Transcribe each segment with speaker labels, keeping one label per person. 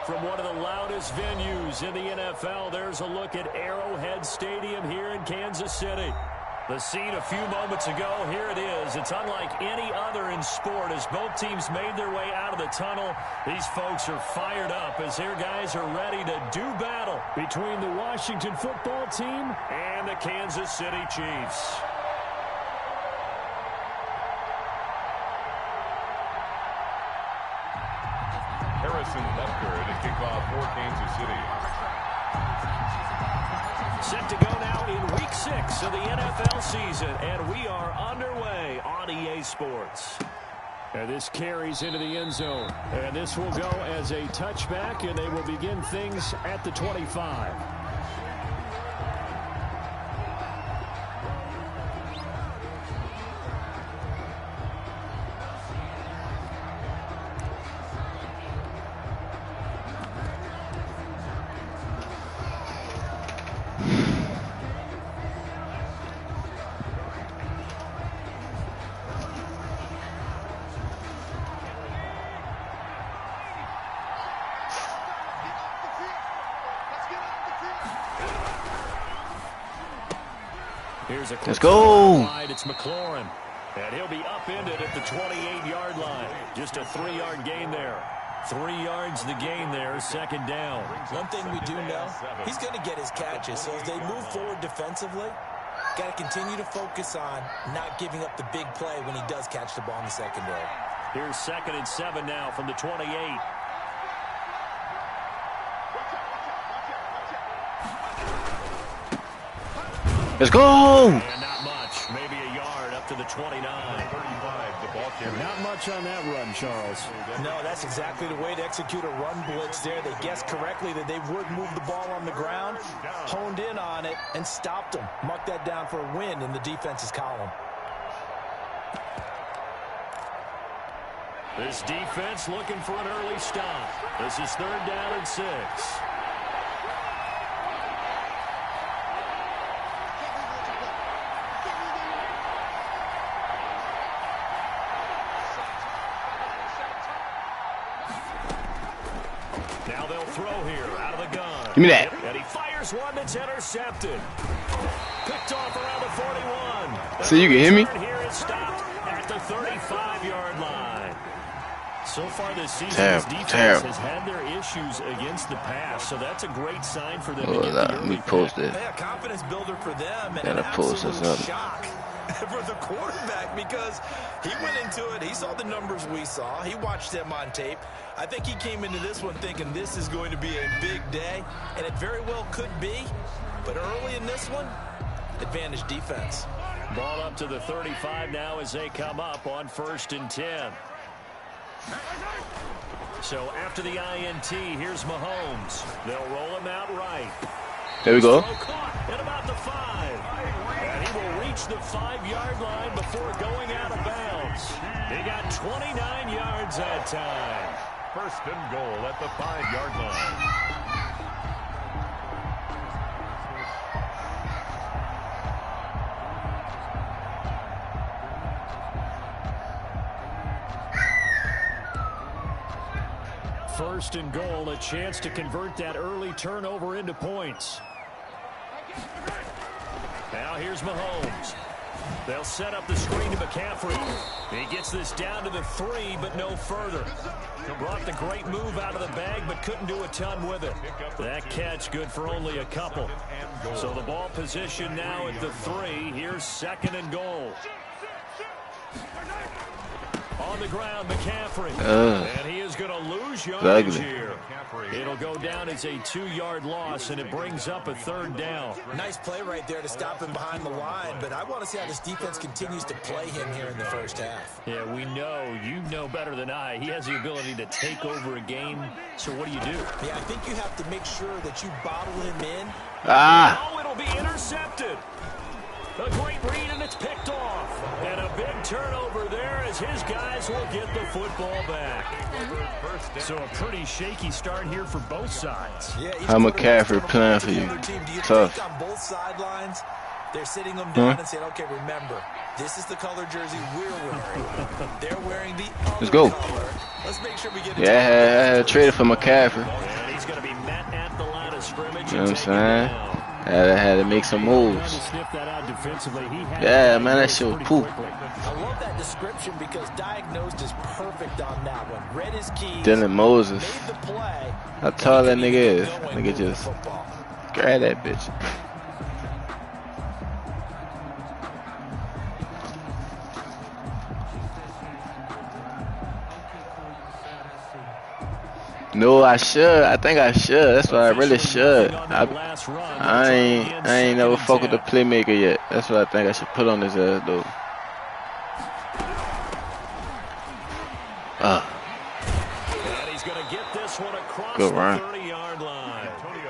Speaker 1: From one of the loudest venues in the NFL, there's a look at Arrowhead Stadium here in Kansas City. The scene a few moments ago, here it is. It's unlike any other in sport as both teams made their way out of the tunnel. These folks are fired up as their guys are ready to do battle between the Washington football team and the Kansas City Chiefs.
Speaker 2: Harrison Butker to kick off for Kansas City.
Speaker 1: Set to go now in Week 6 of the NFL season, and we are underway on EA Sports. And this carries into the end zone, and this will go as a touchback, and they will begin things at the 25.
Speaker 3: Let's go.
Speaker 1: It's McLaurin, and he'll be upended at the 28-yard line. Just a 3-yard gain there. 3 yards the gain there, second down.
Speaker 4: One thing we do know, he's going to get his catches. So as they move forward defensively, got to continue to focus on not giving up the big play when he does catch the ball in the secondary.
Speaker 1: Here's 2nd and 7 now from the 28.
Speaker 3: Let's go.
Speaker 1: And not much, maybe a yard up to the 29. 35, the ball carrier. Not much on that run, Charles.
Speaker 4: No, that's exactly the way to execute a run blitz there. They guessed correctly that they would move the ball on the ground, honed in on it, and stopped them. Mark that down for a win in the defense's column.
Speaker 1: This defense looking for an early stop. This is 3rd down and 6. Now they'll throw here out of the gun.
Speaker 3: Give me that.
Speaker 1: And he fires one that's intercepted. Picked off around the 41.
Speaker 3: So you can hear me?
Speaker 1: Here is stopped at the 35-yard line. So far this season, this defense has had their issues against the pass, so that's a great sign for them.
Speaker 3: Let me post it.
Speaker 4: Yeah, confidence builder for them, and
Speaker 3: an absolute
Speaker 4: shock for the quarterback because he went into it. He saw the numbers we saw. He watched them on tape. I think he came into this one thinking this is going to be a big day, and it very well could be. But early in this one, advantage defense.
Speaker 1: Ball up to the 35 now as they come up on 1st and 10. So after the INT, here's Mahomes. They'll roll him out right.
Speaker 3: There we go.
Speaker 1: Caught at about the 5. And he will reach the 5-yard line before going out of bounds. He got 29 yards that time.
Speaker 2: 1st and goal at the 5-yard line.
Speaker 1: First and goal, a chance to convert that early turnover into points. Now here's Mahomes. They'll set up the screen to McCaffrey. He gets this down to the 3, but no further. Brought the great move out of the bag, but couldn't do a ton with it. That catch good for only a couple. So the ball position now at the 3. Here's 2nd and goal. On the ground, McCaffrey. And he is going to lose yardage here. It'll go down as a 2-yard loss, and it brings up a 3rd down.
Speaker 4: Nice play right there to stop him behind the line, but I want to see how this defense continues to play him here in the first half.
Speaker 1: Yeah, we know. You know better than I. He has the ability to take over a game, so what do you do?
Speaker 4: Yeah, I think you have to make sure that you bottle him in.
Speaker 1: Oh, it'll be intercepted. A great read, and it's picked off. And a big turnover there as his guys will get the football back. So a pretty shaky start here for both sides.
Speaker 3: How McCaffrey playing for you?
Speaker 4: Do you
Speaker 3: Tough.
Speaker 4: think on both sidelines They're sitting them down and saying, okay, remember, this is the color jersey we're wearing. They're wearing the other
Speaker 3: Let's go.
Speaker 4: color. Let's make sure we get it.
Speaker 3: Yeah, I traded for McCaffrey.
Speaker 1: And he's going to be met at the line of scrimmage.
Speaker 3: You know what I'm saying? I had to make some moves. Yeah, man, that shit was poop.
Speaker 4: I love that description because diagnosed is perfect on that one. Read his keys.
Speaker 3: Dylan Moses.
Speaker 4: Made the play.
Speaker 3: How tall that nigga is. Nigga just grab that bitch. No, I should. I think I should. That's what I really should. I ain't never fuck with the playmaker yet. That's what I think I should put on his ass though.
Speaker 1: And he's going to get this one across
Speaker 3: Good
Speaker 1: the
Speaker 3: run.
Speaker 1: 30-yard line.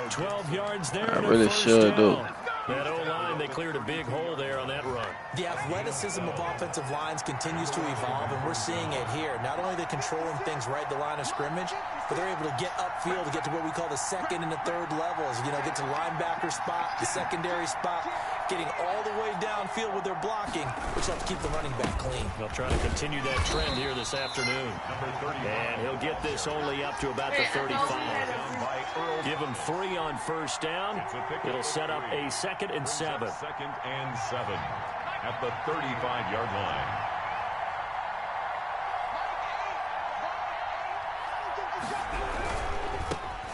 Speaker 1: 12 yards there.
Speaker 3: I really should though.
Speaker 1: That O-line, they cleared a big hole there on that run.
Speaker 4: The athleticism of offensive lines continues to evolve, and we're seeing it here. Not only are they controlling things right at the line of scrimmage, but they're able to get upfield to get to what we call the second and the third levels. You know, get to linebacker spot, the secondary spot, getting all the way downfield with their blocking, which helps keep the running back clean.
Speaker 1: They'll try to continue that trend here this afternoon. And he'll get this only up to about the 35. Give him 3 on first down. It'll set up a 2nd and 7.
Speaker 2: 2nd and 7 at the 35-yard line.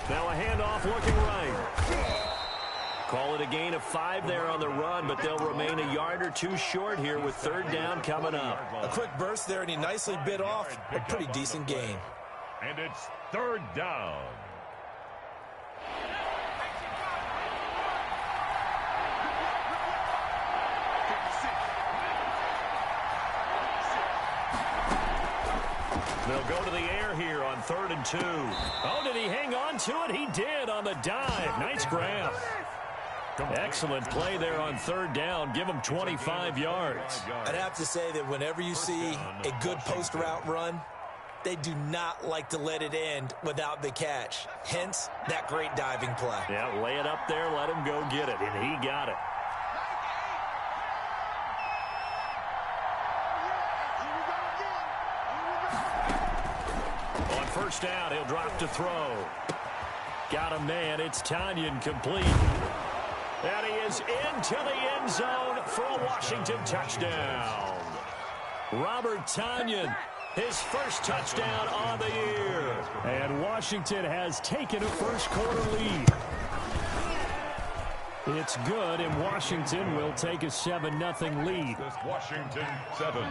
Speaker 1: Now a handoff looking right. Call it a gain of 5 there on the run, but they'll remain a yard or 2 short here with 3rd down coming up.
Speaker 4: A quick burst there, and he nicely bit off a pretty decent gain.
Speaker 2: And it's 3rd down.
Speaker 1: They'll go to the air here on 3rd and 2. Oh, did he hang on to it? He did on the dive. Nice grab. Excellent play there on 3rd down. Give him 25 yards.
Speaker 4: I'd have to say that whenever you see a good post route run, they do not like to let it end without the catch. Hence, that great diving play.
Speaker 1: Yeah, lay it up there, let him go get it, and he got it. On first down, he'll drop to throw. Got a man. It's Tanyan complete. And he is into the end zone for a Washington touchdown. Robert Tanyan, his first touchdown on the year. And Washington has taken a first-quarter lead. It's good, and Washington will take a 7-0 lead.
Speaker 2: Washington 7,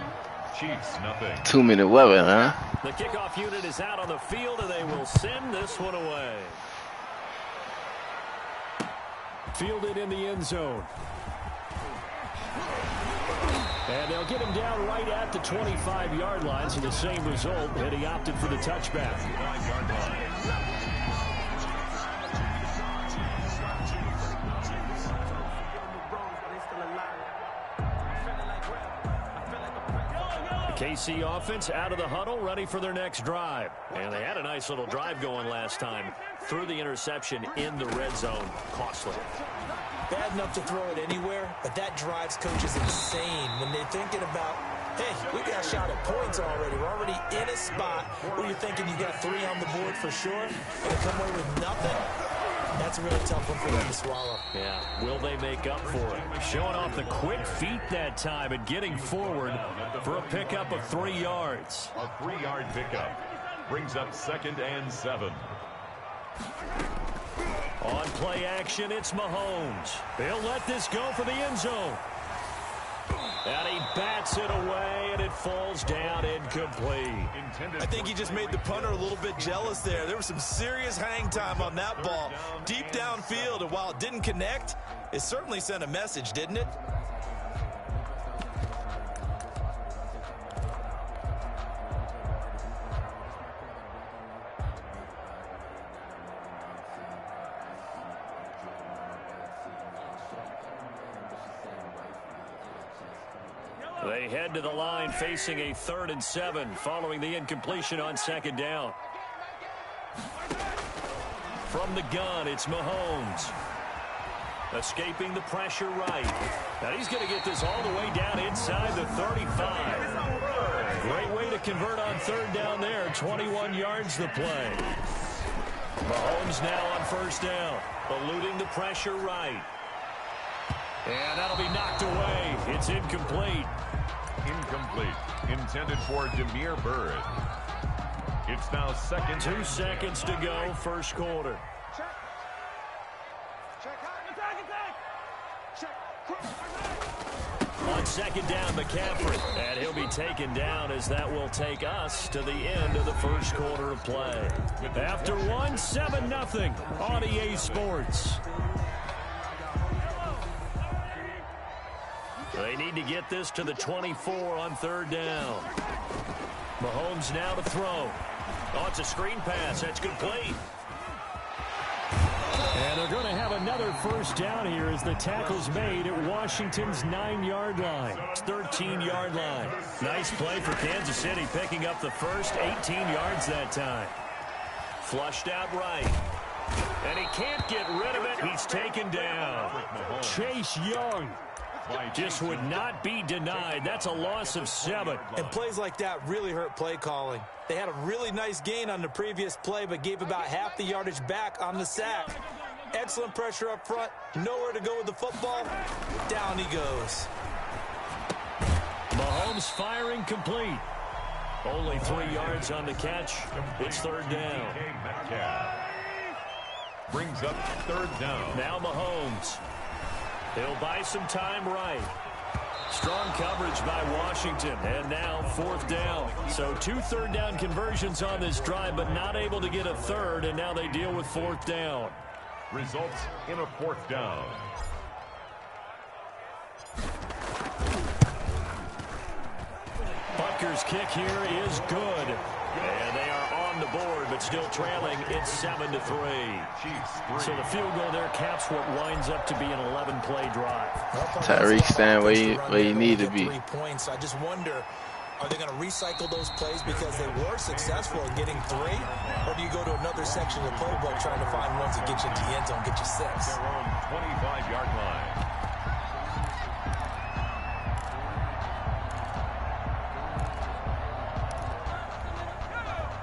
Speaker 2: Chiefs 0.
Speaker 3: 2-minute weapon, huh?
Speaker 1: The kickoff unit is out on the field, and they will send this one away. Fielded in the end zone. And they'll get him down right at the 25-yard line, so the same result, and he opted for the touchback.
Speaker 2: 9-yard line.
Speaker 1: KC offense out of the huddle, ready for their next drive. And they had a nice little drive going last time. Threw the interception in the red zone. Costly.
Speaker 4: Bad enough to throw it anywhere, but that drives coaches insane when they're thinking about, hey, we got a shot at points already. We're already in a spot where you're thinking you got 3 on the board for sure, and to come away with nothing. That's a really tough one for them to swallow.
Speaker 1: Yeah, will they make up for it? Showing off the quick feet that time and getting forward for a pickup of 3 yards.
Speaker 2: A 3-yard pickup brings up 2nd and 7.
Speaker 1: On play action, it's Mahomes. He'll let this go for the end zone. And he bats it away, and it falls down incomplete.
Speaker 4: I think he just made the punter a little bit jealous there. There was some serious hang time on that ball. Deep downfield, and while it didn't connect, it certainly sent a message, didn't it?
Speaker 1: They head to the line facing a 3rd and 7 following the incompletion on 2nd down. From the gun, it's Mahomes. Escaping the pressure right. Now he's going to get this all the way down inside the 35. Great way to convert on third down there. 21 yards the play. Mahomes now on first down. Eluding the pressure right. And that'll be knocked away. It's incomplete.
Speaker 2: Incomplete. Intended for Demir Bird. It's now second.
Speaker 1: 2 seconds to go, first quarter. On second down, McCaffrey. And he'll be taken down as that will take us to the end of the first quarter of play. After one, 7-0 on EA Sports. They need to get this to the 24 on third down. Mahomes now to throw. Oh, it's a screen pass. That's complete. And they're going to have another first down here as the tackle's made at Washington's 9-yard line. 13-yard line. Nice play for Kansas City, picking up the first 18 yards that time. Flushed out right. And he can't get rid of it. He's taken down. Chase Young just would not be denied. That's a loss of 7.
Speaker 4: And plays like that really hurt play calling. They had a really nice gain on the previous play, but gave about half the yardage back on the sack. Excellent pressure up front. Nowhere to go with the football. Down he goes.
Speaker 1: Mahomes firing complete. Only 3 yards on the catch. It's third down.
Speaker 2: Brings up third down.
Speaker 1: Now Mahomes. He'll buy some time right. Strong coverage by Washington. And now fourth down. So 2 third down conversions on this drive, but not able to get a third, and now they deal with fourth down.
Speaker 2: Results in a fourth down.
Speaker 1: Butker's kick here is good. And they are on the board, but still trailing. It's 7-3. So the field goal there caps what winds up to be an 11-play drive.
Speaker 3: Tyreek stand where you need to be.
Speaker 4: 3 points. I just wonder, are they going to recycle those plays because they were successful in getting 3? Or do you go to another section of the playbook trying to find ones that get you into the end zone, get you 6?
Speaker 2: Their own 25-yard line.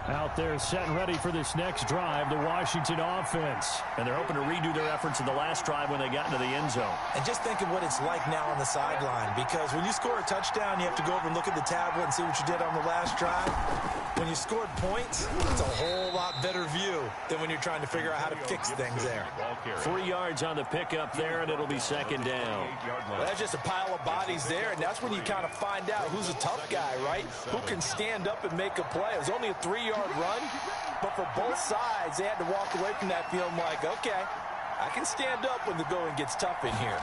Speaker 1: Out there set and ready for this next drive, the Washington offense. And they're hoping to redo their efforts in the last drive when they got into the end zone.
Speaker 4: And just think of what it's like now on the sideline, because when you score a touchdown, you have to go over and look at the tablet and see what you did on the last drive. When you scored points, it's a whole lot better view than when you're trying to figure out how to fix things there.
Speaker 1: 3 yards on the pickup there, and it'll be second down.
Speaker 4: Well, that's just a pile of bodies there, and that's when you kind of find out who's a tough guy, right? Who can stand up and make a play. It was only a 3-yard run, but for both sides, they had to walk away from that feeling like, okay, I can stand up when the going gets tough in here.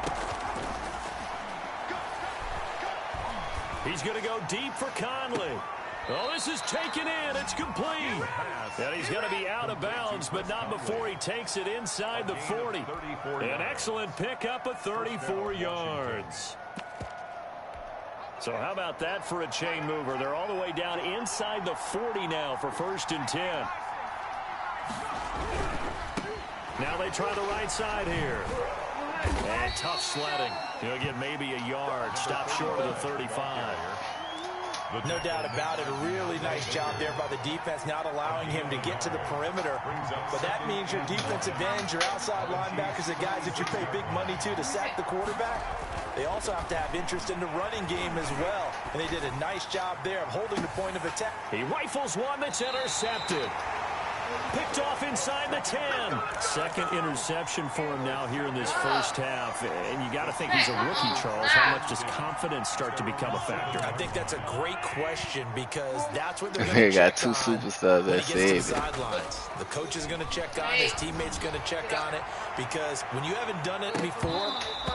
Speaker 1: He's going to go deep for Conley. Oh, this is taken in. It's complete. And he's going to be out of bounds, but not before he takes it inside the 40. An excellent pickup of 34 yards. So how about that for a chain mover? They're all the way down inside the 40 now for 1st and 10. Now they try the right side here. And tough sledding. He'll get maybe a yard. Stop short of the 35.
Speaker 4: No doubt about it. A really nice job there by the defense, not allowing him to get to the perimeter. But that means your defensive ends, your outside linebackers, the guys that you pay big money to sack the quarterback, they also have to have interest in the running game as well. And they did a nice job there of holding the point of attack.
Speaker 1: He rifles one that's intercepted. Picked off inside the 10. Second interception for him now here in this first half. And you got to think he's a rookie, Charles. How much does confidence start to become a factor?
Speaker 4: I think that's a great question, because that's what they're going to
Speaker 3: got
Speaker 4: check
Speaker 3: 2
Speaker 4: on
Speaker 3: superstars
Speaker 4: when
Speaker 3: that
Speaker 4: he gets to the
Speaker 3: saved it.
Speaker 4: sidelines. The coach is going to check on it. His teammates going to check on it, because when you haven't done it before,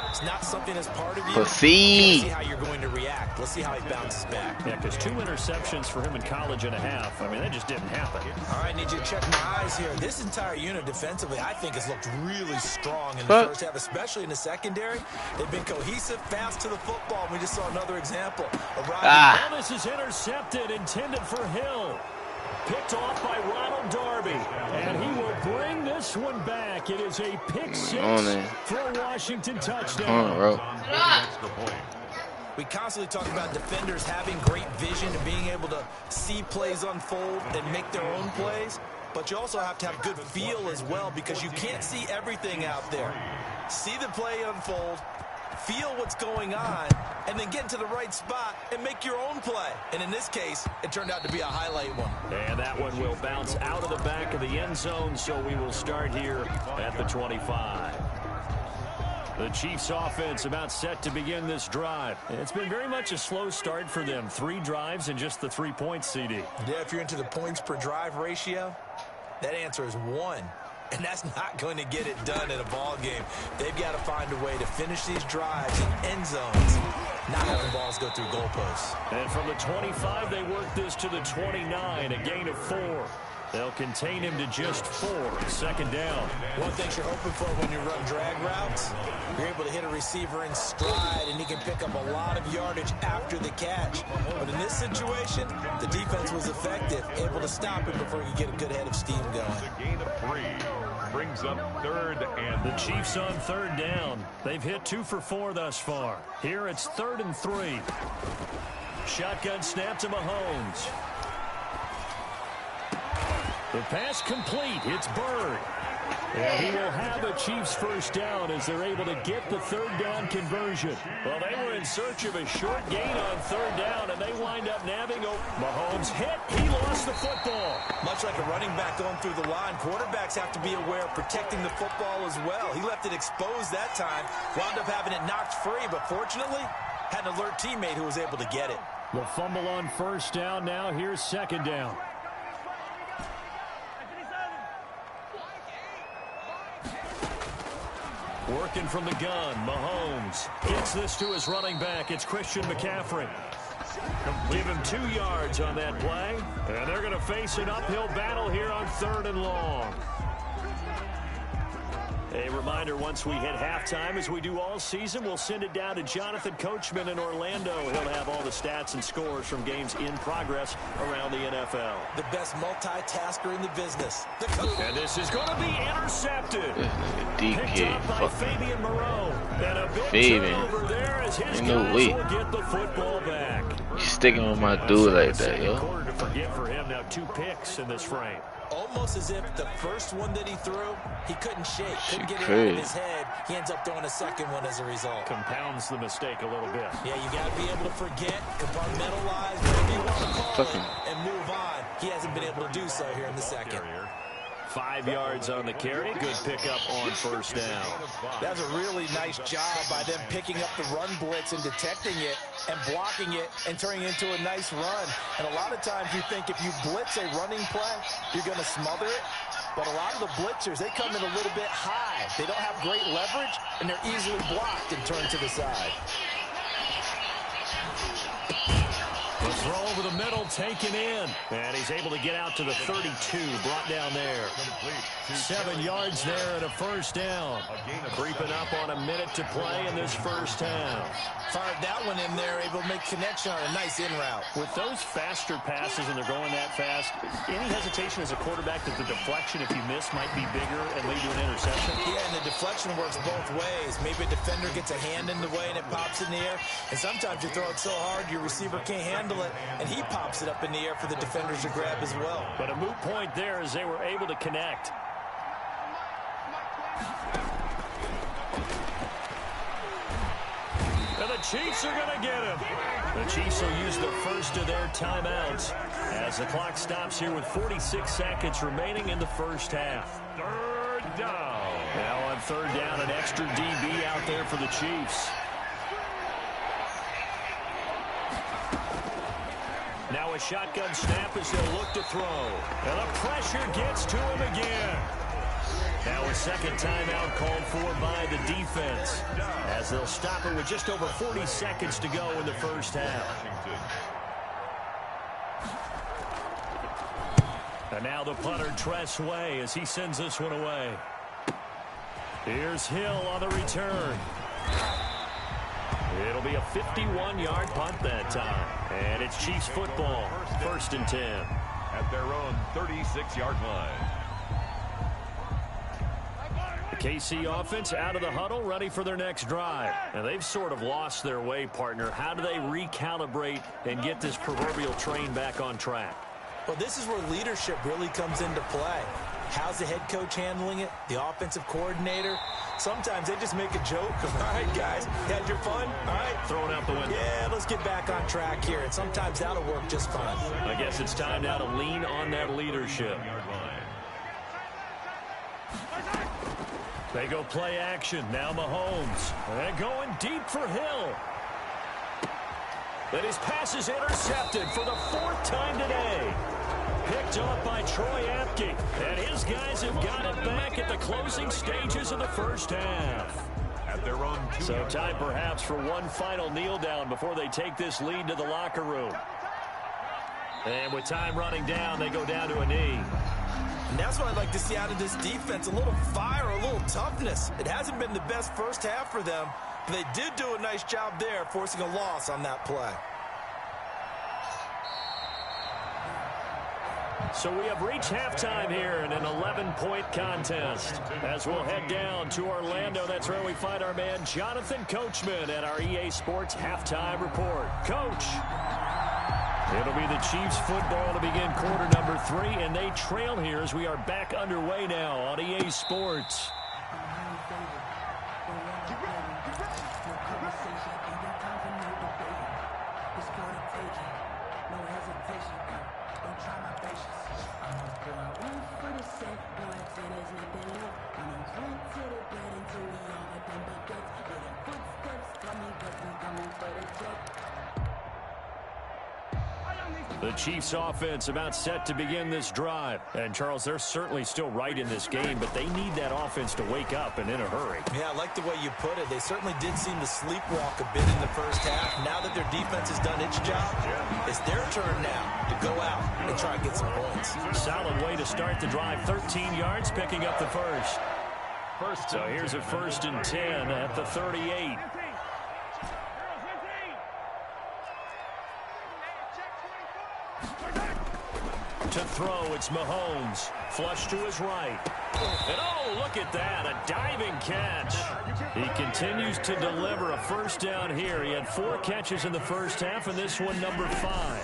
Speaker 4: it's not something that's part of you. Let's see how you're going to react. Let's see how he bounces back.
Speaker 1: Yeah, because 2 interceptions for him in college and a half. I mean, that just didn't happen.
Speaker 4: All right, need you to check my eyes here. This entire unit defensively, I think, has looked really strong in the first half, especially in the secondary. They've been cohesive, fast to the football. We just saw another example.
Speaker 1: Well, this is intercepted, intended for Hill. Picked off by Ronald Darby. And he will bring this one back. It is a pick six for a Washington touchdown.
Speaker 4: We constantly talk about defenders having great vision and being able to see plays unfold and make their own plays. But you also have to have good feel as well, because you can't see everything out there. See the play unfold, feel what's going on, and then get into the right spot and make your own play. And in this case, it turned out to be a highlight one.
Speaker 1: And that one will bounce out of the back of the end zone, so we will start here at the 25. The Chiefs offense about set to begin this drive. It's been very much a slow start for them. 3 drives and just the 3 points, CD.
Speaker 4: Yeah, if you're into the points per drive ratio, that answer is 1. And that's not going to get it done in a ball game. They've got to find a way to finish these drives in end zones, not having balls go through goalposts.
Speaker 1: And from the 25, they work this to the 29, a gain of 4. They'll contain him to just 4. Second down.
Speaker 4: One thing you're hoping for when you run drag routes, you're able to hit a receiver in stride, and he can pick up a lot of yardage after the catch. But in this situation, the defense was effective, able to stop him before he could get a good head of steam going.
Speaker 2: The gain of 3 brings up 3rd and
Speaker 1: the Chiefs on 3rd down. They've hit 2 for 4 thus far. Here it's 3rd and 3. Shotgun snap to Mahomes. The pass complete. It's Bird. And he will have a Chiefs first down as they're able to get the 3rd down conversion. Well, they were in search of a short gain on 3rd down, and they wind up nabbing. Mahomes hit. He lost the football.
Speaker 4: Much like a running back going through the line, quarterbacks have to be aware of protecting the football as well. He left it exposed that time, wound up having it knocked free, but fortunately had an alert teammate who was able to get it.
Speaker 1: The fumble on 1st down. Now here's 2nd down. Working from the gun, Mahomes gets this to his running back. It's Christian McCaffrey. Give him 2 yards on that play. And they're going to face an uphill battle here on 3rd and long. A reminder, once we hit halftime, as we do all season, we'll send it down to Jonathan Coachman in Orlando. He'll have all the stats and scores from games in progress around the NFL.
Speaker 4: The best multitasker in the business.
Speaker 1: And this is going to be intercepted.
Speaker 3: Picked
Speaker 1: up by Fabian Moreau. And a big turnover there as his guys will get the football back.
Speaker 3: He's sticking with my dude like that, yo.
Speaker 1: Quarter to forget for him. Now 2 picks in this frame.
Speaker 4: Almost as if the first one that he threw, he couldn't shake, couldn't get it out of his head. He ends up throwing a second one as a result.
Speaker 1: Compounds the mistake a little bit.
Speaker 4: Yeah, you got to be able to forget, compartmentalize, whatever you want to call it, and move on. He hasn't been able to do so here in the second.
Speaker 1: 5 yards on the carry. Good pickup on 1st down.
Speaker 4: That's a really nice job by them picking up the run blitz and detecting it and blocking it and turning it into a nice run. And a lot of times you think if you blitz a running play, you're going to smother it. But a lot of the blitzers, they come in a little bit high. They don't have great leverage, and they're easily blocked and turned to the side.
Speaker 1: The throw over the middle, taken in. And he's able to get out to the 32, brought down there. 7 yards there and a 1st down. Creeping up on a minute to play in this 1st half.
Speaker 4: Fired that one in there, able to make connection on a nice in route.
Speaker 1: With those faster passes and they're going that fast, any hesitation as a quarterback that the deflection, if you miss, might be bigger and lead to an interception?
Speaker 4: Yeah, and the deflection works both ways. Maybe a defender gets a hand in the way and it pops in the air. And sometimes you throw it so hard your receiver can't handle it, and he pops it up in the air for the defenders to grab as well.
Speaker 1: But a moot point there as they were able to connect. And the Chiefs are going to get him. The Chiefs will use the first of their timeouts as the clock stops here with 46 seconds remaining in the 1st half. 3rd down. Now on 3rd down, an extra DB out there for the Chiefs. Now a shotgun snap as they'll look to throw. And the pressure gets to him again. Now a second timeout called for by the defense as they'll stop it with just over 40 seconds to go in the 1st half. And now the punter, Tress Way, as he sends this one away. Here's Hill on the return. It'll be a 51-yard punt that time. And it's Chiefs football, 1st and 10.
Speaker 2: at their own 36-yard line.
Speaker 1: The KC offense out of the huddle, ready for their next drive. And they've sort of lost their way, partner. How do they recalibrate and get this proverbial train back on track?
Speaker 4: Well, this is where leadership really comes into play. How's the head coach handling it? The offensive coordinator? Sometimes they just make a joke. All right, guys, you had your fun? All right.
Speaker 1: Throwing out the window.
Speaker 4: Yeah, let's get back on track here. And sometimes that'll work just fine.
Speaker 1: I guess it's time now to lean on that leadership. They go play action. Now Mahomes. They're going deep for Hill. But his pass is intercepted for the 4th time today. Picked off by Troy Apke. And his guys have got it back at the closing stages of the first half.
Speaker 2: At their own 2
Speaker 1: So time perhaps for one final kneel down before they take this lead to the locker room. And with time running down, they go down to a knee.
Speaker 4: And that's what I'd like to see out of this defense. A little fire, a little toughness. It hasn't been the best first half for them, but they did do a nice job there, forcing a loss on that play.
Speaker 1: So we have reached halftime here in an 11-point contest. As we'll head down to Orlando, that's where we find our man Jonathan Coachman at our EA Sports Halftime Report. Coach, it'll be the Chiefs football to begin quarter number 3, and they trail here as we are back underway now on EA Sports. The Chiefs offense about set to begin this drive. And, Charles, they're certainly still right in this game, but they need that offense to wake up and in a hurry.
Speaker 4: Yeah, I like the way you put it. They certainly did seem to sleepwalk a bit in the first half. Now that their defense has done its job, it's their turn now to go out and try and get some points.
Speaker 1: Solid way to start the drive. 13 yards, picking up the first. So here's a 1st and 10 at the 38. To throw, it's Mahomes. Flush to his right. And oh, look at that, a diving catch. He continues to deliver a first down here. He had 4 catches in the first half, and this one number 5.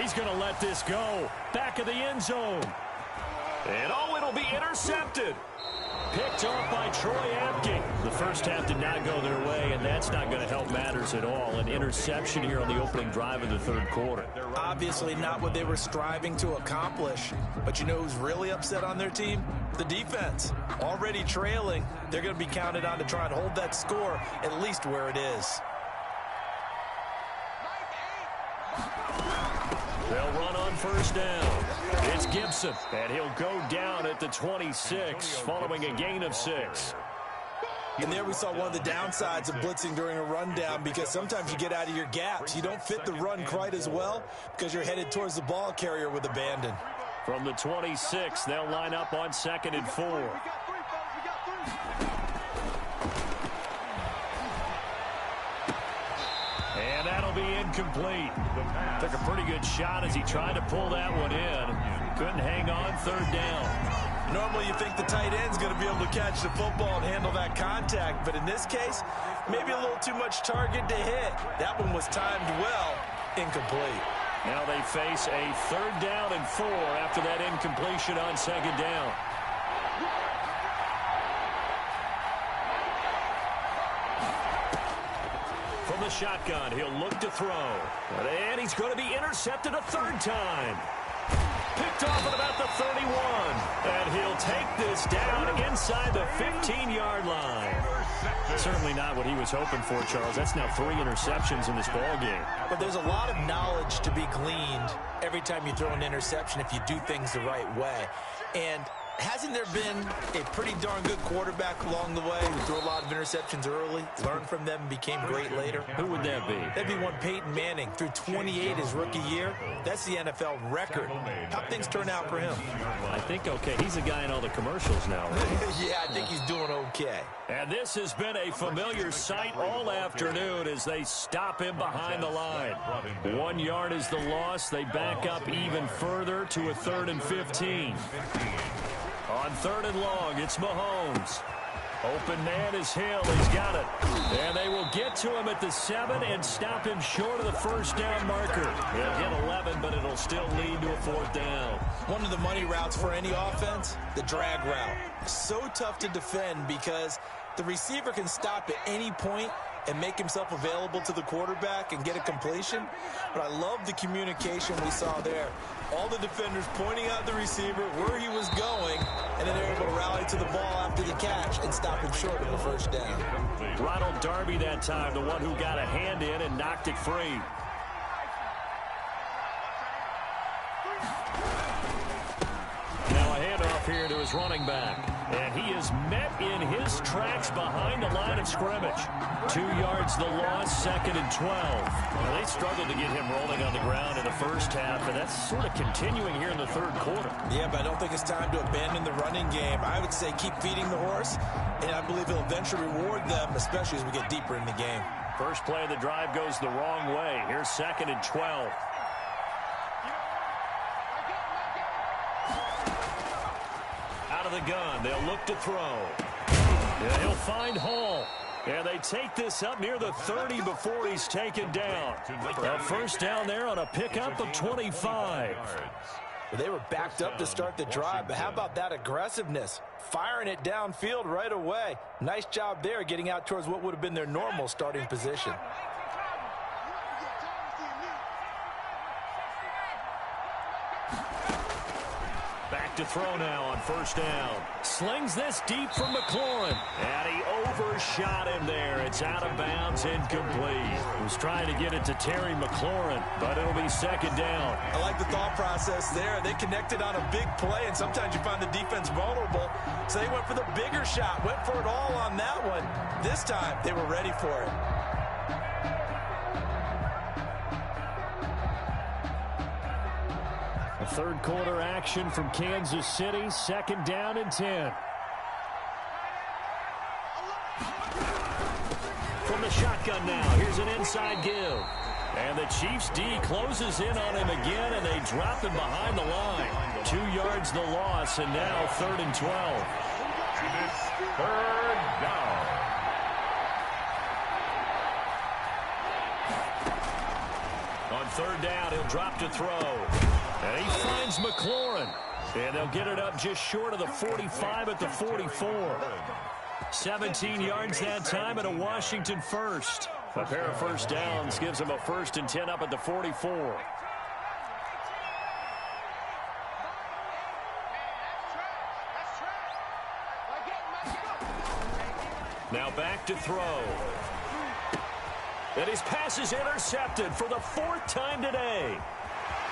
Speaker 1: He's going to let this go. Back of the end zone. And oh, it'll be intercepted. Picked off by Troy Apke. The first half did not go their way, and that's not going to help matters at all. An interception here on the opening drive of the 3rd quarter.
Speaker 4: Obviously not what they were striving to accomplish. But you know who's really upset on their team? The defense. Already trailing. They're going to be counted on to try and hold that score at least where it is.
Speaker 1: They'll run on first down. It's Gibson, and he'll go down at the 26 following a gain of 6.
Speaker 4: And there we saw one of the downsides of blitzing during a rundown, because sometimes you get out of your gaps. You don't fit the run quite as well because you're headed towards the ball carrier with abandon.
Speaker 1: From the 26, they'll line up on 2nd and 4. And that'll be incomplete. Took a pretty good shot as he tried to pull that one in. Couldn't hang on 3rd down.
Speaker 4: Normally you think the tight end's going to be able to catch the football and handle that contact, but in this case, maybe a little too much target to hit. That one was timed well, incomplete.
Speaker 1: Now they face a 3rd down and 4 after that incompletion on 2nd down. From the shotgun, he'll look to throw. And he's going to be intercepted a 3rd time. Picked off at about the 31. And he'll take this down inside the 15-yard line. Certainly not what he was hoping for, Charles. That's now 3 interceptions in this ballgame.
Speaker 4: But there's a lot of knowledge to be gleaned every time you throw an interception if you do things the right way. And Hasn't there been a pretty darn good quarterback along the way who threw a lot of interceptions early, learned from them, and became great later?
Speaker 1: Who would that be?
Speaker 4: That'd be one Peyton Manning. Threw 28 his rookie year. That's the NFL record. How things turn out for him?
Speaker 1: I think okay. He's a guy in all the commercials now, right?
Speaker 4: Yeah, I think he's doing okay.
Speaker 1: And this has been a familiar sight all afternoon as they stop him behind the line. 1 yard is the loss. They back up even further to a 3rd and 15. On 3rd and long, it's Mahomes. Open man is Hill. He's got it. And they will get to him at the 7 and stop him short of the first down marker. He'll hit 11, but it'll still lead to a 4th down.
Speaker 4: One of the money routes for any offense, the drag route. So tough to defend because the receiver can stop at any point and make himself available to the quarterback and get a completion. But I love the communication we saw there. All the defenders pointing out the receiver, where he was going, and then they're able to rally to the ball after the catch and stop him short of the first down.
Speaker 1: Ronald Darby that time, the one who got a hand in and knocked it free. Now a handoff here to his running back. And he is met in his tracks behind the line of scrimmage. 2 yards the loss, 2nd and 12. Well, they struggled to get him rolling on the ground in the first half, and that's sort of continuing here in the 3rd quarter.
Speaker 4: Yeah, but I don't think it's time to abandon the running game. I would say keep feeding the horse, and I believe he'll eventually reward them, especially as we get deeper in the game.
Speaker 1: First play of the drive goes the wrong way. Here's 2nd and 12. Out of the gun, they'll look to throw. Yeah, he'll find Hall. And they take this up near the 30 before he's taken down. A first down there on a pickup of 25.
Speaker 4: They were backed up to start the drive, but how about that aggressiveness? Firing it downfield right away. Nice job there getting out towards what would have been their normal starting position.
Speaker 1: Back to throw now on first down. Slings this deep from McLaurin. And he overshot him there. It's out of bounds, incomplete. He was trying to get it to Terry McLaurin, but it'll be 2nd down.
Speaker 4: I like the thought process there. They connected on a big play, and sometimes you find the defense vulnerable. So they went for the bigger shot, went for it all on that one. This time, they were ready for it.
Speaker 1: A 3rd quarter action from Kansas City, 2nd down and 10. From the shotgun now, here's an inside give. And the Chiefs D closes in on him again, and they drop him behind the line. 2 yards the loss, and now 3rd and 12.
Speaker 2: It's 3rd down.
Speaker 1: On 3rd down, he'll drop to throw. And he finds McLaurin. And they'll get it up just short of the 45 at the 44. 17 yards that time and a Washington first. A pair of first downs gives them a 1st and 10 up at the 44. Now back to throw. And his pass is intercepted for the 4th time today.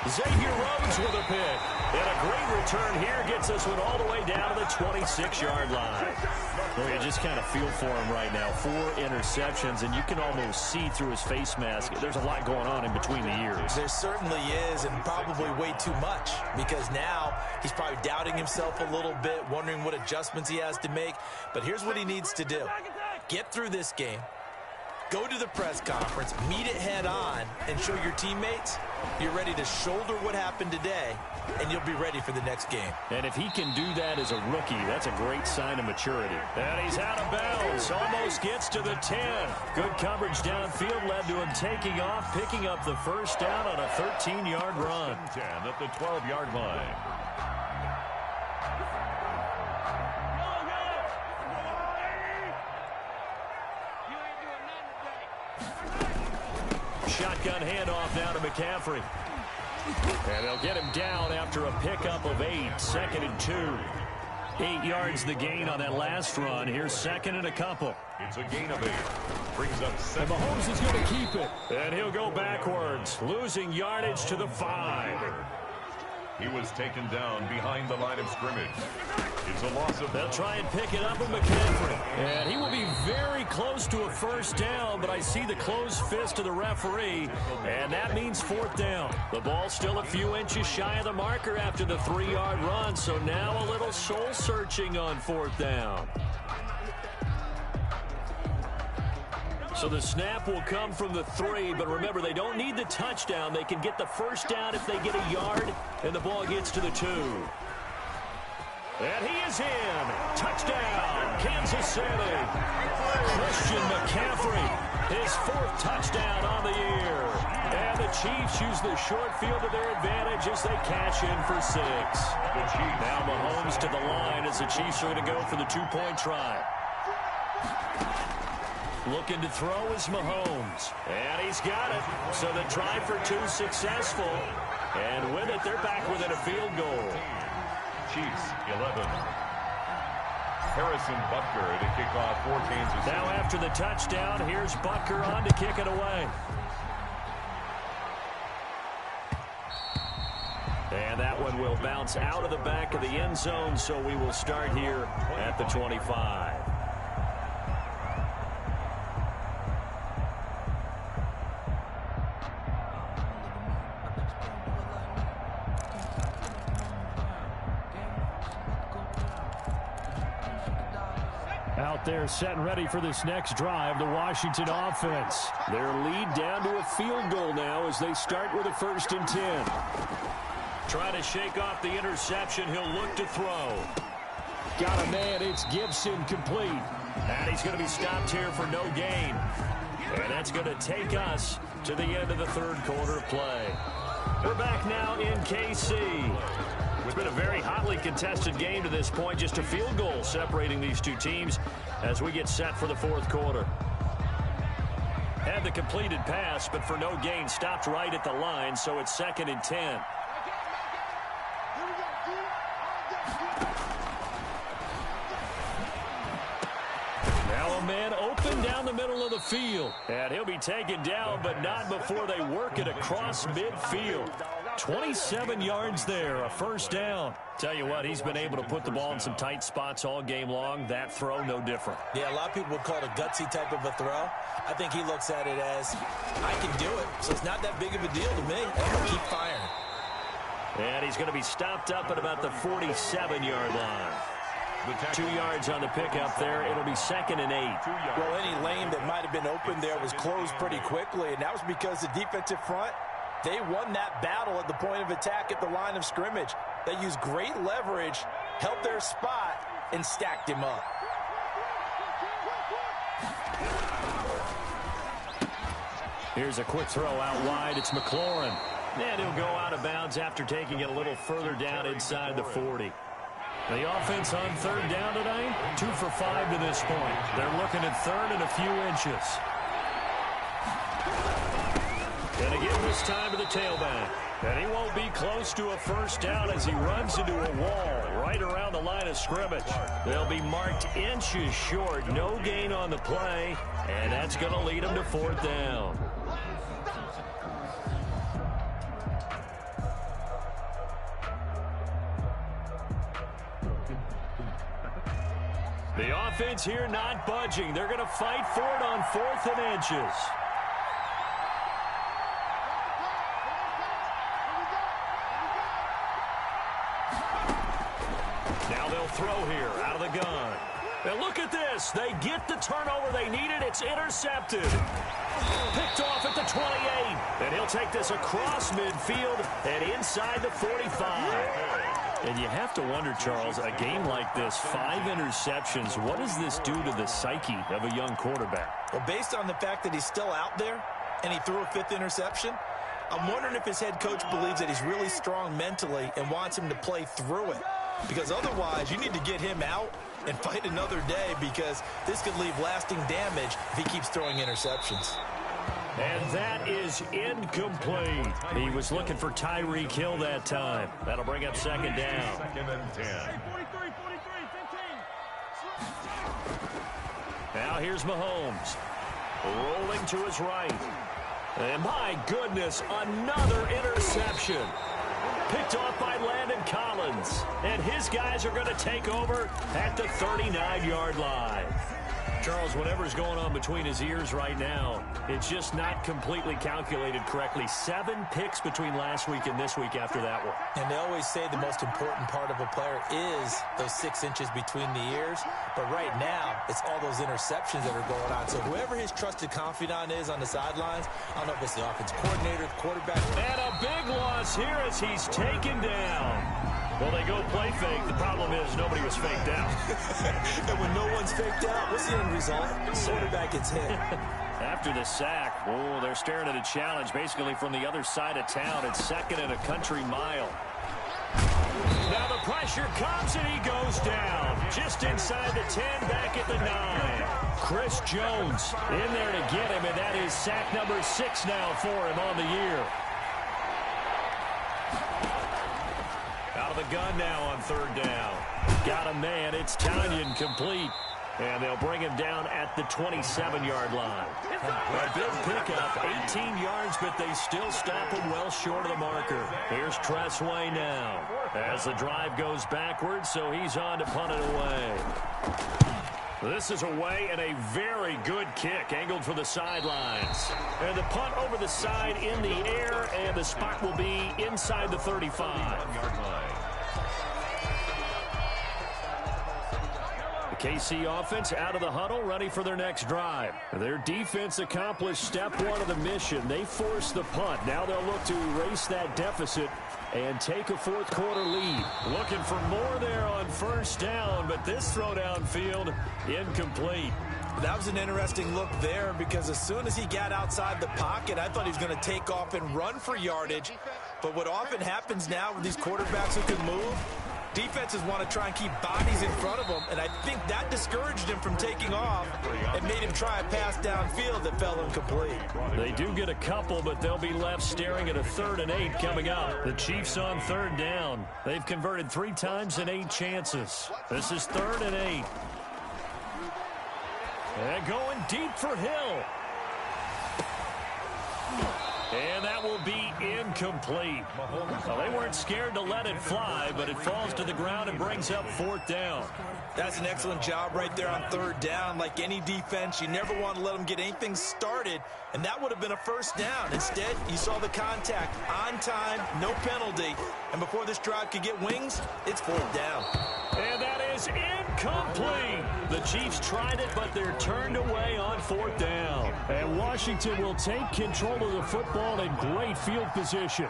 Speaker 1: Xavier Rhodes with a pick. And a great return here gets this one all the way down to the 26-yard line. Well, you just kind of feel for him right now. 4 interceptions, and you can almost see through his face mask. There's a lot going on in between the ears.
Speaker 4: There certainly is, and probably way too much, because now he's probably doubting himself a little bit, wondering what adjustments he has to make. But here's what he needs to do. Get through this game. Go to the press conference, meet it head on, and show your teammates you're ready to shoulder what happened today, and you'll be ready for the next game.
Speaker 1: And if he can do that as a rookie, that's a great sign of maturity. And he's out of bounds, almost gets to the 10. Good coverage downfield led to him taking off, picking up the first down on a 13-yard run.
Speaker 2: 10 at the 12-yard line.
Speaker 1: Shotgun handoff now to McCaffrey. And they'll get him down after a pickup of 8, 2nd and 2. 8 yards the gain on that last run. Here's 2nd and a couple.
Speaker 2: It's a gain of 8. Brings up 7.
Speaker 1: And Mahomes is going to keep it. And he'll go backwards, losing yardage to the 5.
Speaker 2: He was taken down behind the line of scrimmage. It's a loss of...
Speaker 1: They'll try and pick it up with McCaffrey. And he will be very close to a first down, but I see the closed fist of the referee, and that means fourth down. The ball's still a few inches shy of the marker after the 3-yard run, so now a little soul-searching on fourth down. So the snap will come from the 3, but remember, they don't need the touchdown. They can get the first down if they get a yard, and the ball gets to the 2. And he is in. Touchdown, Kansas City. Christian McCaffrey, his 4th touchdown on the year. And the Chiefs use the short field to their advantage as they cash in for 6. Now Mahomes to the line as the Chiefs are going to go for the 2-point try. Looking to throw is Mahomes. And he's got it. So the try for 2 successful. And with it, they're back within a field goal.
Speaker 2: Chiefs 11. Harrison Butker to kick off for Kansas City.
Speaker 1: Now after the touchdown, here's Butker on to kick it away. And that one will bounce out of the back of the end zone, so we will start here at the 25. Out there set and ready for this next drive, the Washington offense. Their lead down to a field goal now as they start with a 1st and 10. Trying to shake off the interception. He'll look to throw. Got a man. It's Gibson complete. And he's going to be stopped here for no gain. And that's going to take us to the end of the 3rd quarter of play. We're back now in KC. It's been a very hotly contested game to this point. Just a field goal separating these two teams as we get set for the 4th quarter. Had the completed pass, but for no gain, stopped right at the line, so it's 2nd and 10. Now a man open down the middle of the field. And he'll be taken down, but not before they work it across midfield. 27 yards there, a 1st down. Tell you what, he's been able to put the ball in some tight spots all game long. That throw, no different.
Speaker 4: Yeah, a lot of people would call it a gutsy type of a throw. I think he looks at it as, I can do it, so it's not that big of a deal to me. I'm going to keep firing.
Speaker 1: And he's going to be stopped up at about the 47-yard line. 2 yards on the pickup there. It'll be 2nd and 8.
Speaker 4: Well, any lane that might have been open there was closed pretty quickly, and that was because the defensive front, they won that battle at the point of attack at the line of scrimmage. They used great leverage, held their spot, and stacked him up.
Speaker 1: Here's a quick throw out wide. It's McLaurin. And he'll go out of bounds after taking it a little further down inside the 40. The offense on 3rd down tonight, 2 for 5 to this point. They're looking at 3rd and a few inches. Gonna give this time to the tailback. And he won't be close to a 1st down as he runs into a wall right around the line of scrimmage. They'll be marked inches short. No gain on the play. And that's going to lead him to 4th down. The offense here not budging. They're going to fight for it on 4th and inches. Now they'll throw here out of the gun. And look at this. They get the turnover they needed. It's intercepted. Picked off at the 28. And he'll take this across midfield and inside the 45. And you have to wonder, Charles, a game like this, 5 interceptions, what does this do to the psyche of a young quarterback?
Speaker 4: Well, based on the fact that he's still out there and he threw a 5th interception, I'm wondering if his head coach believes that he's really strong mentally and wants him to play through it. Because otherwise, you need to get him out and fight another day, because this could leave lasting damage if he keeps throwing interceptions.
Speaker 1: And that is incomplete. He was looking for Tyreek Hill that time. That'll bring up 2nd down.
Speaker 2: 2nd and 10.
Speaker 1: Now here's Mahomes. Rolling to his right. And my goodness, another interception. picked off by Landon Collins. And his guys are going to take over at the 39-yard line. Charles, whatever's going on between his ears right now, it's just not completely calculated correctly. 7 picks between last week and this week after that one.
Speaker 4: And they always say the most important part of a player is those 6 inches between the ears. But right now, it's all those interceptions that are going on. So whoever his trusted confidant is on the sidelines, I don't know if it's the offense coordinator, the quarterback.
Speaker 1: And a big loss here as he's taken down. Well, they go play fake. The problem is nobody was faked out.
Speaker 4: And when no one's faked out, what's the end result? The quarterback gets hit.
Speaker 1: After the sack, oh, they're staring at a challenge basically from the other side of town. It's 2nd and a country mile. Now the pressure comes and he goes down. Just inside the 10, back at the 9. Chris Jones in there to get him, and that is sack number 6 now for him on the year. Out of the gun now on 3rd down. Got a man. It's Tanyan complete. And they'll bring him down at the 27-yard line. A big pickup, 18 yards, but they still stop him well short of the marker. Here's Tressway now as the drive goes backwards, so he's on to punt it away. This is away and a very good kick, angled for the sidelines. And the punt over the side in the air, and the spot will be inside the 35-yard line. KC offense out of the huddle, ready for their next drive. Their defense accomplished step 1 of the mission. They forced the punt. Now they'll look to erase that deficit and take a 4th quarter lead. Looking for more there on 1st down, but this throw downfield incomplete.
Speaker 4: That was an interesting look there because as soon as he got outside the pocket, I thought he was going to take off and run for yardage. But what often happens now with these quarterbacks who can move, defenses want to try and keep bodies in front of them, and I think that discouraged him from taking off and made him try a pass downfield that fell incomplete.
Speaker 1: They do get a couple, but they'll be left staring at a 3rd and 8 coming up. The Chiefs on 3rd down. They've converted 3 times in 8 chances. This is 3rd and 8. And going deep for Hill. And that will be incomplete. Well, they weren't scared to let it fly, but it falls to the ground and brings up 4th down.
Speaker 4: That's an excellent job right there on 3rd down. Like any defense, you never want to let them get anything started, and that would have been a 1st down. Instead, you saw the contact on time, no penalty, and before this drive could get wings, it's 4th down.
Speaker 1: And that is incomplete. The Chiefs tried it, but they're turned away on 4th down. And Washington will take control of the football in great field position.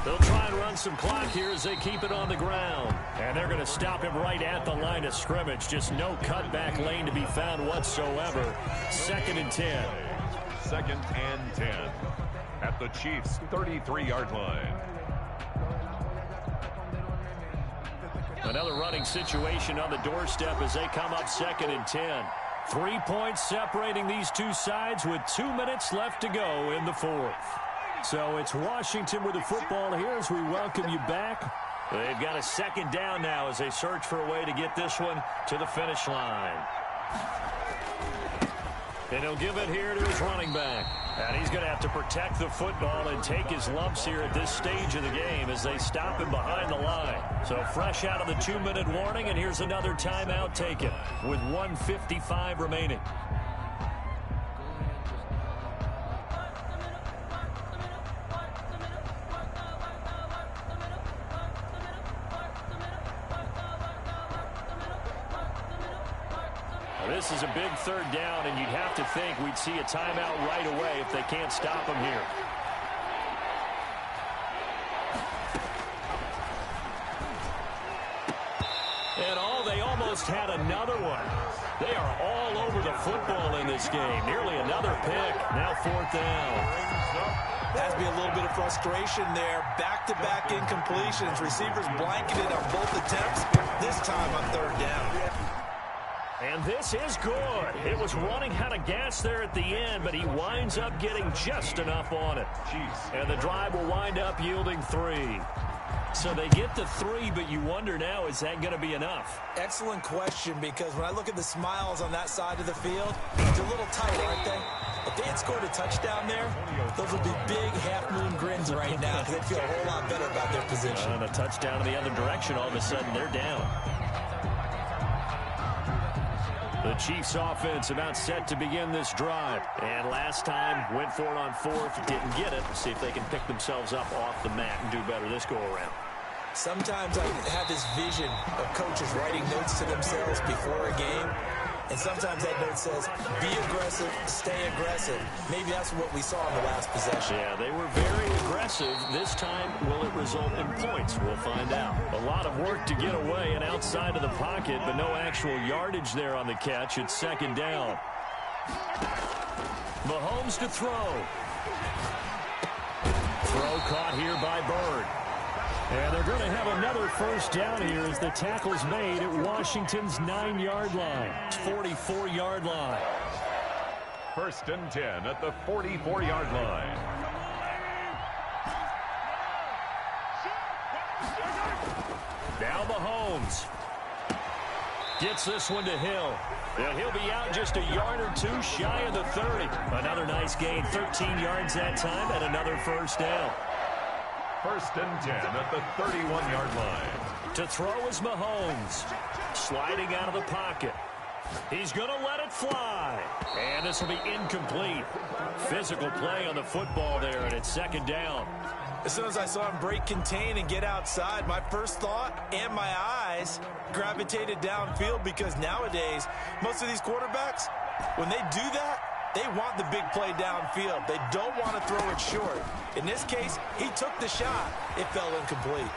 Speaker 1: They'll try and run some clock here as they keep it on the ground. And they're going to stop him right at the line of scrimmage. Just no cutback lane to be found whatsoever. 2nd and 10.
Speaker 2: 2nd and 10 at the Chiefs' 33-yard line.
Speaker 1: Another running situation on the doorstep as they come up 2nd and 10. 3 points separating these two sides with 2 minutes left to go in the 4th. So it's Washington with the football here as we welcome you back. They've got a 2nd down now as they search for a way to get this one to the finish line. And he'll give it here to his running back. And he's going to have to protect the football and take his lumps here at this stage of the game as they stop him behind the line. So fresh out of the 2-minute warning, and here's another timeout taken with 1:55 remaining. This is a big 3rd down, and you'd have to think we'd see a timeout right away if they can't stop him here. And they almost had another one. They are all over the football in this game. Nearly another pick. Now 4th down.
Speaker 4: Has to be a little bit of frustration there. Back-to-back incompletions. Receivers blanketed on both attempts. This time on 3rd down.
Speaker 1: And this is good. It was running out of gas there at the end, but he winds up getting just enough on it. And the drive will wind up yielding 3. So they get to 3, but you wonder now, is that going to be enough?
Speaker 4: Excellent question, because when I look at the smiles on that side of the field, it's a little tight, aren't they? If they had scored a touchdown there, those would be big half-moon grins right now because they'd feel a whole lot better about their position.
Speaker 1: And a touchdown in the other direction, all of a sudden they're down. The Chiefs offense about set to begin this drive. And last time, went for it on fourth, didn't get it. See if they can pick themselves up off the mat and do better this go-around.
Speaker 4: Sometimes I have this vision of coaches writing notes to themselves before a game. And sometimes that note says, be aggressive, stay aggressive. Maybe that's what we saw in the last possession.
Speaker 1: Yeah, they were very aggressive. This time, will it result in points? We'll find out. A lot of work to get away and outside of the pocket, but no actual yardage there on the catch. It's second down. Mahomes to throw. Throw caught here by Bird. And they're going to have another first down here as the tackle's made at Washington's 9-yard line. 44-yard line.
Speaker 2: First and 10 at the 44-yard line.
Speaker 1: Now Mahomes. Gets this one to Hill. And he'll be out just a yard or two shy of the 30. Another nice gain, 13 yards that time, and another first down.
Speaker 2: First and 10 at the 31-yard line.
Speaker 1: To throw is Mahomes. Sliding out of the pocket. He's going to let it fly. And this will be incomplete. Physical play on the football there, and it's second down.
Speaker 4: As soon as I saw him break contain and get outside, my first thought and my eyes gravitated downfield because nowadays, most of these quarterbacks, when they do that, they want the big play downfield. They don't want to throw it short. In this case, he took the shot. It fell incomplete.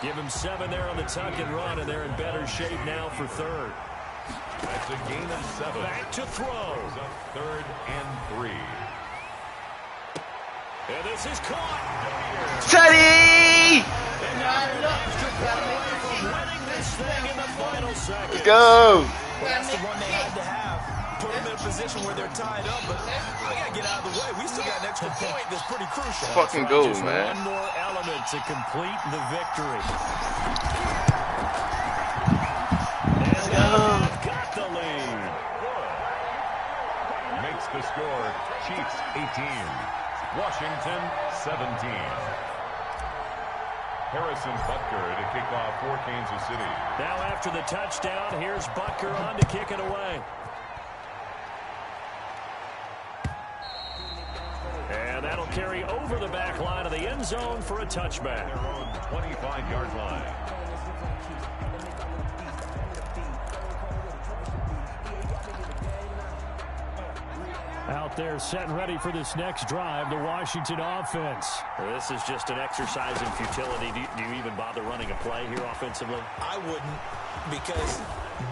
Speaker 1: Give him 7 there on the tuck and run, and they're in better shape now for third.
Speaker 2: That's a gain of 7.
Speaker 1: Back to throw.
Speaker 2: Third and 3.
Speaker 1: And this is caught.
Speaker 3: Teddy!
Speaker 1: And now an extra point away from winning this thing in the final seconds.
Speaker 3: Let's go.
Speaker 4: Well, that's the one they had to have. Put them in a position where they're tied up, but we got to get out of the way. We still got an extra point that's pretty crucial.
Speaker 3: Fucking go,
Speaker 1: Just
Speaker 3: man.
Speaker 1: one more element to complete the victory.
Speaker 3: Let's go.
Speaker 1: Got the lead.
Speaker 2: Makes the score Chiefs 18. Washington 17. Harrison Butker to kick off for Kansas City.
Speaker 1: Now after the touchdown, here's Butker on to kick it away. And that'll carry over the back line of the end zone for a touchback.
Speaker 2: Their own 25-yard line.
Speaker 1: Out there set and ready for this next drive, the Washington offense. This is just an exercise in futility. Do you even bother running a play here offensively?
Speaker 4: I wouldn't, because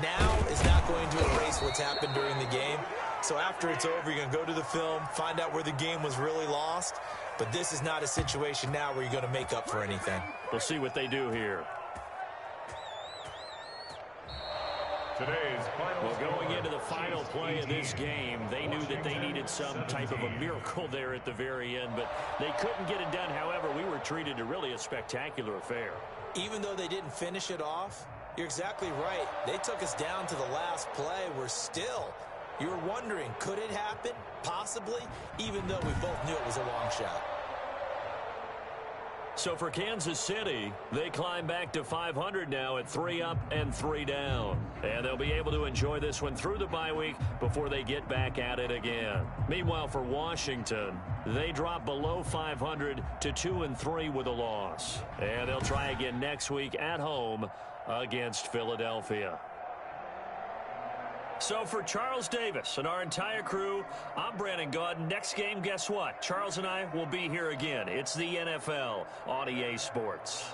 Speaker 4: now is not going to erase what's happened during the game. So after it's over, you're going to go to the film, find out where the game was really lost. But this is not a situation now where you're going to make up for anything.
Speaker 1: We'll see what they do here.
Speaker 2: Today's final.
Speaker 1: Well, going into the final play of this game, they knew that they needed some type of a miracle there at the very end, but they couldn't get it done. However, we were treated to really a spectacular affair.
Speaker 4: Even though they didn't finish it off, you're exactly right. They took us down to the last play. We're still, you're wondering, could it happen? Possibly, even though we both knew it was a long shot.
Speaker 1: So for Kansas City, they climb back to 500 now at 3 up and 3 down. And they'll be able to enjoy this one through the bye week before they get back at it again. Meanwhile, for Washington, they drop below 500 to 2-3 with a loss. And they'll try again next week at home against Philadelphia. So for Charles Davis and our entire crew, I'm Brandon Gaudin. Next game, guess what? Charles and I will be here again. It's the NFL on EA Sports.